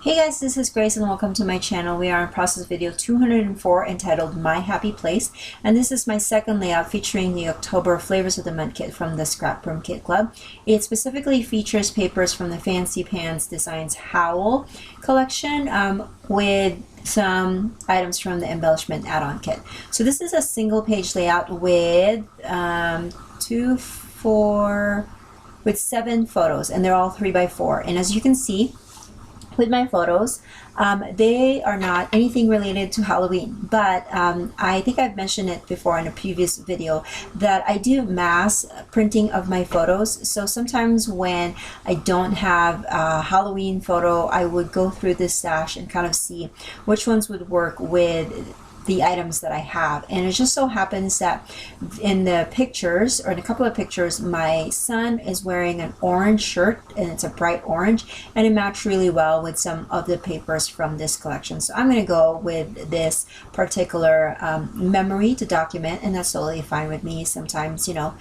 Hey guys, this is Grace and welcome to my channel. We are on process video 204 entitled My Happy Place, and this is my second layout featuring the October Flavors of the Month kit from the ScrapRoom Kit Club. It specifically features papers from the Fancy Pants Designs Howl collection with some items from the embellishment add-on kit. So this is a single page layout with 7 photos, and they're all 3x4. And as you can see with my photos, they are not anything related to Halloween, but I think I've mentioned it before in a previous video that I do mass printing of my photos. So sometimes when I don't have a Halloween photo, I would go through this stash and kind of see which ones would work with the items that I have. And it just so happens that in the pictures, or in a couple of pictures, my son is wearing an orange shirt, and it's a bright orange, and it matched really well with some of the papers from this collection. So I'm going to go with this particular memory to document, and that's totally fine with me. Sometimes, you know,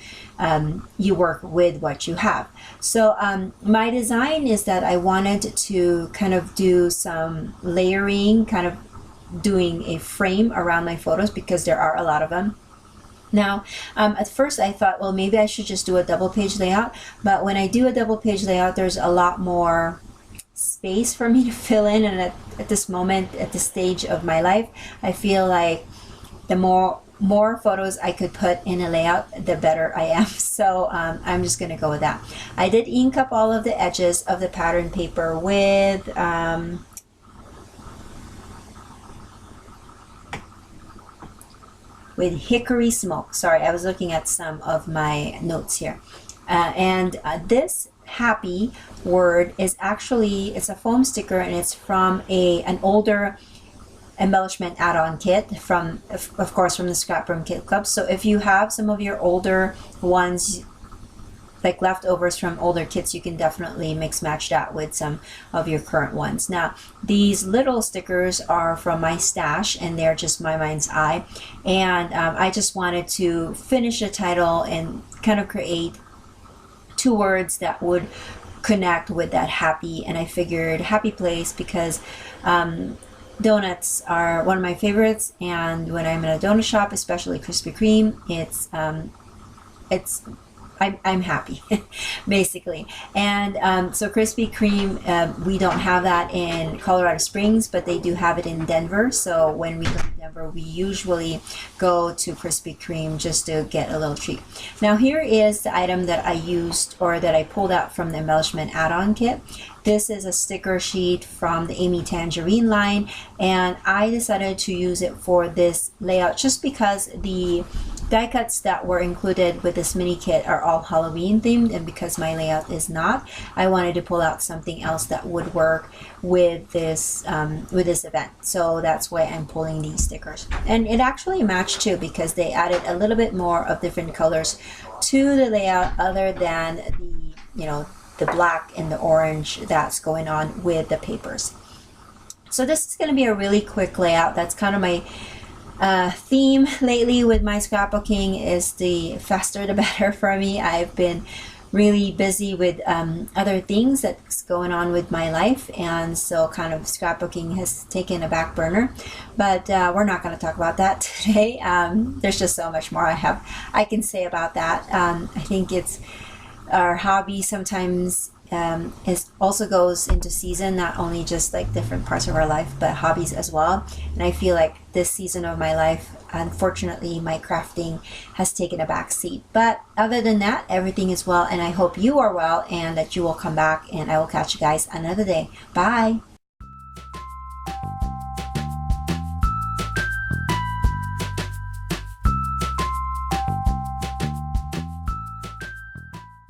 you work with what you have. So my design is that I wanted to kind of do some layering, kind of doing a frame around my photos because there are a lot of them. Now, at first I thought, well, maybe I should just do a double page layout, but when I do a double page layout, there's a lot more space for me to fill in, and at this moment, at this stage of my life, I feel like the more photos I could put in a layout, the better I am. So I'm just gonna go with that. I did ink up all of the edges of the pattern paper with hickory smoke. Sorry, I was looking at some of my notes here. This happy word is actually, it's a foam sticker, and it's from an older embellishment add-on kit from, of course, from the ScrapRoom Kit Club. So if you have some of your older ones, like leftovers from older kits, you can definitely mix match that with some of your current ones. Now, these little stickers are from my stash, and they're just my mind's eye. And I just wanted to finish a title and kind of create 2 words that would connect with that happy. And I figured happy place because donuts are one of my favorites, and when I'm in a donut shop, especially Krispy Kreme, I'm happy, basically. And so Krispy Kreme, we don't have that in Colorado Springs, but they do have it in Denver. So when we go to Denver, we usually go to Krispy Kreme just to get a little treat. Now here is the item that I used, or that I pulled out from the embellishment add-on kit. This is a sticker sheet from the Amy Tangerine line, and I decided to use it for this layout just because the die cuts that were included with this mini kit are all Halloween themed, and because my layout is not, I wanted to pull out something else that would work with this event. So that's why I'm pulling these stickers, and it actually matched too because they added a little bit more of different colors to the layout other than the, you know, the black and the orange that's going on with the papers. So this is going to be a really quick layout. That's kind of my theme lately with my scrapbooking, is the faster the better for me. I've been really busy with other things that's going on with my life, and so kind of scrapbooking has taken a back burner, but we're not going to talk about that today. There's just so much more I can say about that. I think it's our hobby sometimes also goes into season, not only just like different parts of our life, but hobbies as well. And I feel like this season of my life, unfortunately, my crafting has taken a back seat. But other than that, everything is well, and I hope you are well and that you will come back, and I will catch you guys another day. Bye.